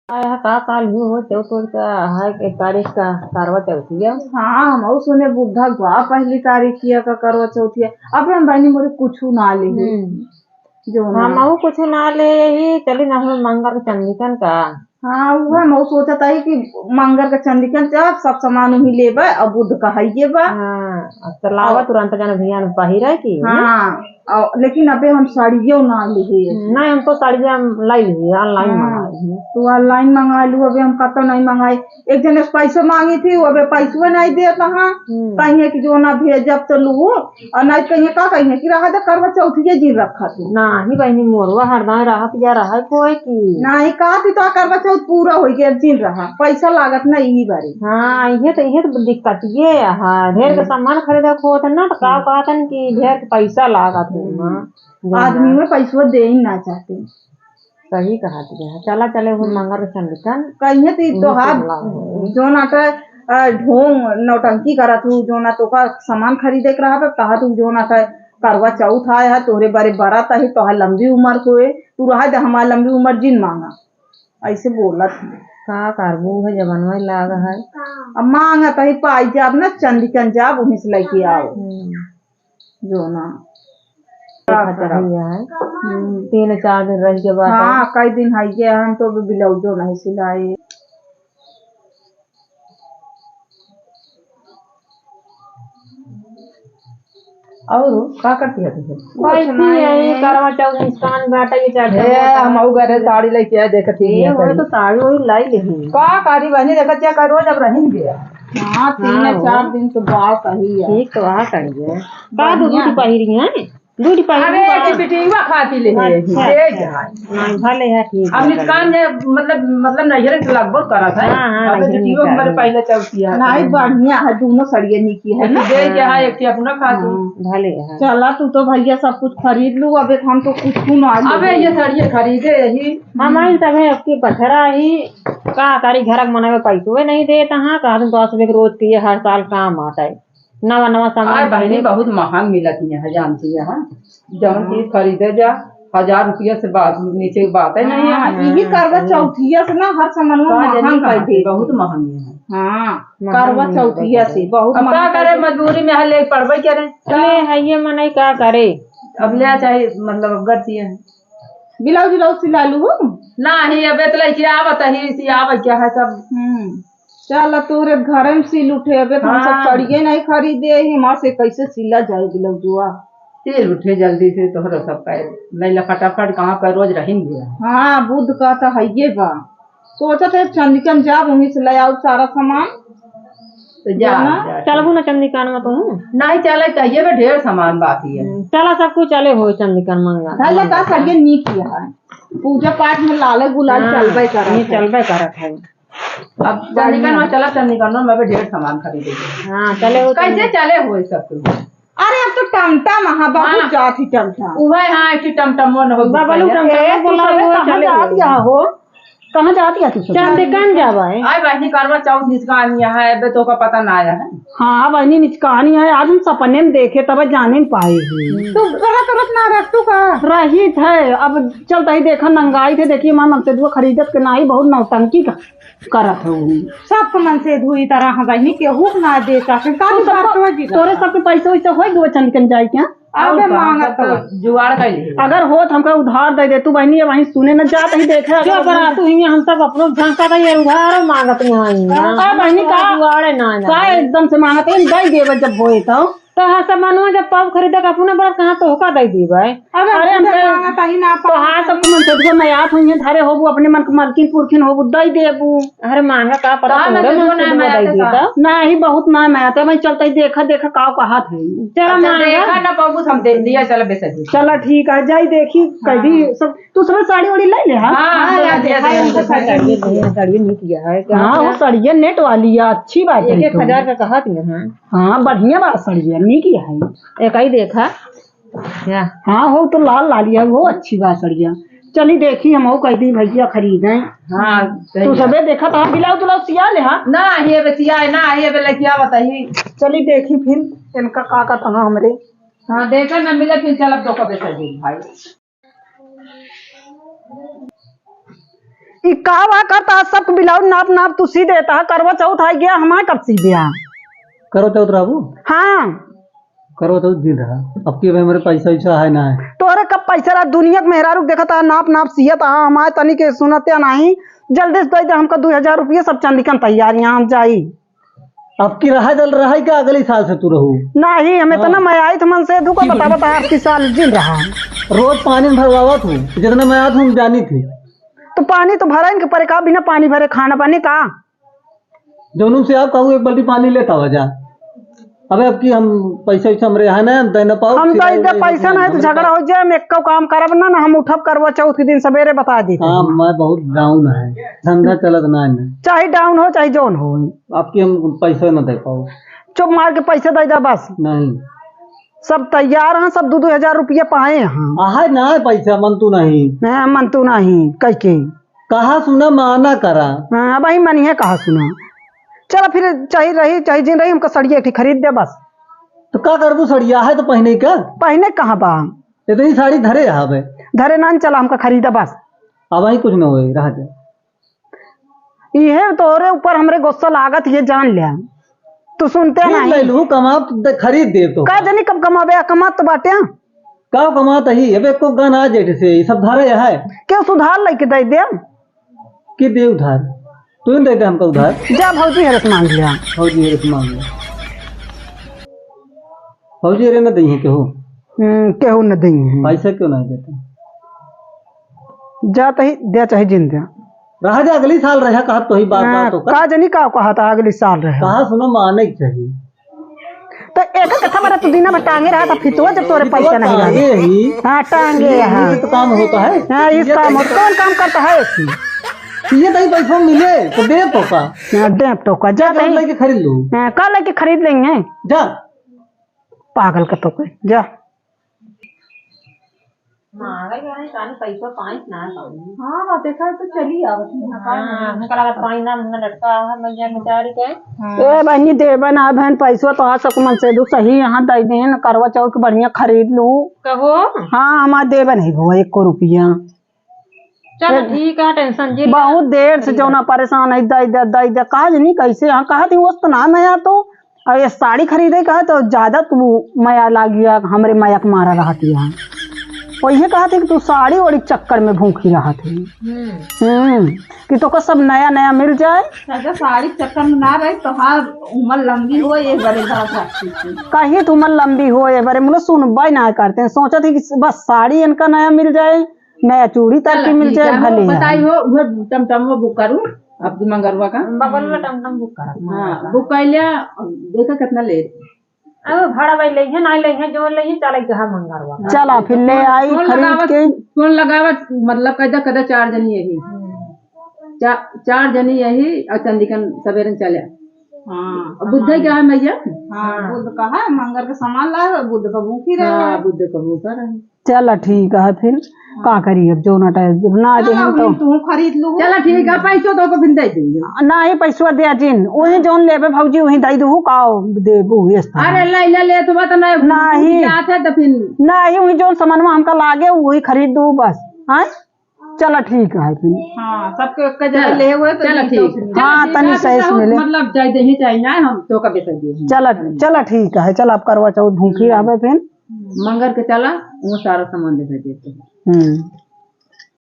आया का काल हो चौथ का है के तारीख का करवा चौथी है। हाँ हम सुने बुद्धा गवा पहली तारीख किया का करवा चौथी है। अब हम बहनी मोरे कुछ ना ले जो ना हम कुछ ना ले ही चली ना हम मंगल चंदिकन का। हाँ वो मैं सोचा था कि मंगल का चंदिकन जब सब सामान उही लेबे अब बुद्ध का है बा। हाँ तो लावा तुरंत जान भैया ने पहिरा की हाँ लेकिन अबे हम साड़ियों ना लिए नहीं हमको साड़ी लाई ली ऑनलाइन मंगाई तो ऑनलाइन मंगा लू। अबे हम कतो नहीं मंगाई। एक जन से पैसा मांगी थी अबे पैसा नहीं दे कहाँ कहीं कि जो ना भेजब तो लू और नहीं कहीं का कहीं कि रहा करवा चौथी दिन रखा तू ना ही बहनी मोरवा हरदा रहा या रहा कोई की नहीं कहा थी तो करवा चौथ पूरा हो गया दिन रहा पैसा लागत ना यही बारी। हाँ ये तो दिक्कत ये हाँ ढेर का सामान खरीदा को था ना तो का कहतन कि ढेर पैसा लागत आदमी में पैसा दे ही ना चाहते। सही कहा तुझे चला चले वो मंगल चंदिकन कहीं थी तो हाथ जो नाटा ढोंग नौटंकी करा तू जो ना तो का सामान खरीदे के रहा कहा तू जो ना करवा चौथ आया है तोहरे बारे बारात है तो लंबी उम्र को तू रहा दे हमारा लंबी उम्र जिन मांगा ऐसे बोला था का करबू है जबनवा लाग है अब मांगा तो पाई जाब ना चंदिकन जाब उन्हीं से लेके आओ जो ना है 3-4 दिन रह के बाद हाँ कई दिन है ये हम तो ब्लाउजो नहीं सिलाए। और का करती है तुझे करवा चौथ मुस्कान बेटा ये चढ़े हम घरे साड़ी लेके आए देखती है वो तो साड़ी वही लाई लेही का कारी बहनी देखत क्या करो जब रही गया। हाँ 3-4 दिन तो बात सही है ठीक तो आ करिए का दूध पहिरी है दूध अरे बेटीवा खाती ले है नहीं भले है ठीक अब निकान ने मतलब नजर से लगभग करा था। अब बेटीवा हमारे पहले चौथी है नहीं बढ़िया है दोनों सड़िए निकी है दे के है एक अपना खा तू भले है चला तू तो भैया सब कुछ खरीद लू। अबे हम तो कुछ ना अबे ये सड़िए खरीदे यही हमारी सब है आपकी पथरा ही का तारी घर मनावे पैसे नहीं देता हाँ कहा तुम 10 रुपये रोज की हर साल काम आता है नवा नवा सामान बहनी बहुत महंग मिलती है जानती है जौन चीज खरीदे जा 1000 रुपया से बात नीचे की बात है नहीं है यही करवा चौथिया से ना हर सामान महंग कर दे बहुत महंगी है। हाँ करवा चौथिया से बहुत क्या करे मजबूरी में ले पढ़वे करे चले है ये मन क्या करे अब ले चाहिए मतलब अब गति है ब्लाउज ब्लाउज सिला लू ना ही अब तो आवत ही आवत क्या है सब चल तोरे घर में सिल उठे अबे हम सब चढ़िए नहीं खरीदे ही माँ से कैसे सिला जाए ब्लाउजुआ सिल उठे जल्दी से तोहरा सब का नहीं फटाफट कहाँ पर रोज रहेंगे। हाँ बुध का तो है ये बा सोचा थे चंदिकन जा वहीं से ले आओ सारा सामान तो जा चलबू ना चंदिकन में तुम नहीं चले चाहिए ढेर सामान बाकी है चला सब कुछ चले हो चंदिकन मंगा का सड़िए नी किया है पूजा पाठ में लाल गुलाल चलबे करत है। अब चंदिकन में चला चंदिकन में ढेर सामान खरीदेंगे। हाँ चले हो कैसे चले हो सब कुछ अरे अब तो टमटम हाँ बहुत जाती टमटम वह हाँ एक टमटम हो बाबलू टमटम बोला चले हो कहाँ जाती है तू चंदिकन जावा है आई बहनी करवा चौथ निचकानी है अबे तो का पता ना आया है। हाँ बहनी निचकानी है आज हम सपने में देखे तब जाने पाए तो तुरंत ना रख तू का रही थे अब चलता ही देखा नंगाई थे देखिए मां मनते दुआ खरीदत के ना ही बहुत नौटंकी का करत हूँ सब मन से धुई तरह बहनी केहू ना दे तोरे सबके पैसे वैसे हो गए चंदिकन जाए क्या अबे मांगत जुगाड़ कर अगर हो तो हमको उधार दे दे तू बहनी वहीं सुने न जात ही देखे जो बना तू ही हम सब अपनो झांका था ये उधार मांगत यहाँ बहनी का जुगाड़े ना एकदम से मांगत है दे देवे जब होए तो हाँ सामान जब पाव खरीदे का अपना बड़ा कहाँ तो होका दे दी भाई अरे हम तो हाँ सब मन से मैं याद हुई है धारे होबू अपने मन मालकिन पुरखिन होबू दई देबू अरे मांगा का पता ना ही बहुत ना मैं आता मैं चलता ही देखा देखा का कहा था चला देखा ना पाबू हम दे दिया चला बेसर चला ठीक है जाई देखी कभी सब तू सब साड़ी वाड़ी ले ले साड़ी नहीं किया है हाँ वो साड़ियाँ नेट वाली है अच्छी बात है 1000 का कहा थी हाँ बढ़िया बात साड़ियाँ नहीं किया है एक ही देखा हाँ हो तो लाल लालिया वो अच्छी बात सड़िया चली देखी हम कह दी भैया खरीदे। हाँ तू सबे देखा तो ब्लाउज ब्लाउज सिया ले हाँ ना ये बेसिया ना ये बेला क्या बताइए चली देखी फिर इनका का था हमरे हाँ देखा न मिले फिर चल अब तो कब भाई ई कहवा करता सब ब्लाउज नाप नाप तू सी देता है, करवा चौथ आ गया हमारे कब सी दिया। करो तो राबू, हाँ करो तो दिन रहा। अब की भाई मेरे पैसा वैसा है ना है। तोरे कब पैसा रहा, दुनिया के मेहरारू देखा था नाप नाप सियत हमारे तनी के सुनते नहीं। जल्दी से दे दे हमको 2000 रुपये, सब चंदिकन तैयारियां हम जाई। अब की रहा जल रहा है क्या अगले साल से तू रहू? नहीं हमें तो ना मैं आई तो मन से धुको बता बता आपकी साल जिन रहा। रोज पानी में भरवावा तू, जितना मैं आज हूँ जानी थी। तो पानी तो भरा इनके परे का, बिना पानी भरे खाना पानी का। दोनों से आप कहूँ एक बाल्टी पानी लेता हुआ जा। अबे अब की हम पैसा वैसा हमरे यहाँ ना दे न पाओ। हम तो इधर पैसा नहीं तो झगड़ा हो जाए, मैं एक काम करब ना हम उठब करवा चौथ के दिन सवेरे बता दी। हाँ मैं बहुत डाउन है, धंधा चलत ना है। चाहे डाउन हो चाहे जोन हो, आपकी हम पैसा न दे पाओ। चुप मार के पैसे दे दे बस। नहीं सब तैयार हैं, सब 2-2000 रुपये पाए हैं। आहे ना पैसा मन तू नहीं मन तू नहीं कह के कहा सुना माना करा। अब ही मन है कहा सुना। चलो फिर चाहे रही चाहे जिन रही हमको सड़िया एक खरीद दे बस। तो क्या करबू, सड़िया है तो पहने का। पहने कहाँ बा, इतनी साड़ी धरे यहाँ पे धरे ना चला हमका खरीदा बस। अब वही कुछ न हो रहा जा। ये तोरे ऊपर हमरे गुस्सा लागत ये जान लिया, तू सुनते ले नहीं। लू कमा खरीद दे तो का जानी कब कमावे, कमा तो बाटे का कमाता ही अब को गना जेठ से ये सब धरे है। क्यों सुधार लेके दे दे कि दे उधार तू दे दे हमको उधार। जा भौजी हरस मांग लिया। फौजी हेरे तो मांग लिया, फौजी हेरे न दही केहू। केहू न दी पैसा क्यों नहीं देते? जा तही दे चाहे जिन दे। रहा जा अगली साल रहा कहा तो ही बात बात हो का जानी का कहा था अगले साल रहे। कहा सुनो माने की चाहिए। तो एक कथा बड़ा तू दीना में टांगे रहा था फितवा जब तोरे पैसा नहीं टांगे रहे। ही हाँ टांगे हाँ तो काम होता है। हाँ इस काम कौन काम करता है ऐसी। ये तो पैसा मिले तो दे तो का दे तो का जा कल लेके खरीद लू। कल लेके खरीद लेंगे। जा पागल का तो कोई जा। हाँ देखा तो चली आवत ए बहनी देवे ना बहन पैसा तो आ सक मन से दू सही यहाँ दे दे न करवा चौथ के बढ़िया खरीद लू कहो। हाँ हमारे देवे नहीं भो 1 रुपया। चलो ठीक है, टेंशन जी बहुत देर से जो ना परेशान है दे कहा नहीं कैसे यहाँ कहा थी वस्त ना नया तो और ये साड़ी खरीदे कहा तो ज्यादा तू माया लाग गया हमरे माया के मारा रहा थी यहाँ। वही कहा थी कि तू साड़ी और चक्कर में भूखी रहा थी। कि तो को सब नया नया मिल जाए। अगर साड़ी चक्कर में ना रहे तो हाँ उम्र लंबी हो ये बड़े कहीं तो उम्र लंबी हो ये बड़े मुझे सुनवाई ना करते हैं। सोचा थी कि बस साड़ी इनका नया मिल जाए, नया चूड़ी तक की मिल जाए भले। बताई हो टमटम बुक करूँ आपकी मंगरवा का बगल में टमटम बुक कर। हाँ बुक कर लिया, देखा कितना ले भाड़ा भाई ले नहीं ले जो ले चले कहा मंगरवा। चला फिर ले आई खरीद के। कौन लगावा मतलब कदा कदा 4 जनी यही 4 जनी यही और चंदिकन सवेरे चले। हाँ बुद्ध क्या है मैया। हाँ बुद्ध का है मंगर का सामान ला, बुद्ध का भूखी रहे। बुद्ध का भूखा रहे। चला ठीक है फिर का करिए जो ना ना दे तो तू खरीद लू। चला ठीक है, पैसों तो को दे देंगे ना ही पैसा दे जिन वही जोन लेबे भौजी वही दे दू का देबू। अरे ले ले तो बात नहीं आते तो फिर नहीं वही जोन सामानवा हमका लागे वही खरीद दू बस। हाँ चला ठीक है फिर। हाँ सबके ले हुए तो चला ठीक। हाँ तनी सही मिले मतलब जाय दे ही चाहिए हम तो का बेच दिए। चला ठीक है। चल आप करवा चौथ भूखी रहबे फिर मंगर के चला वो सारा सामान दे देते।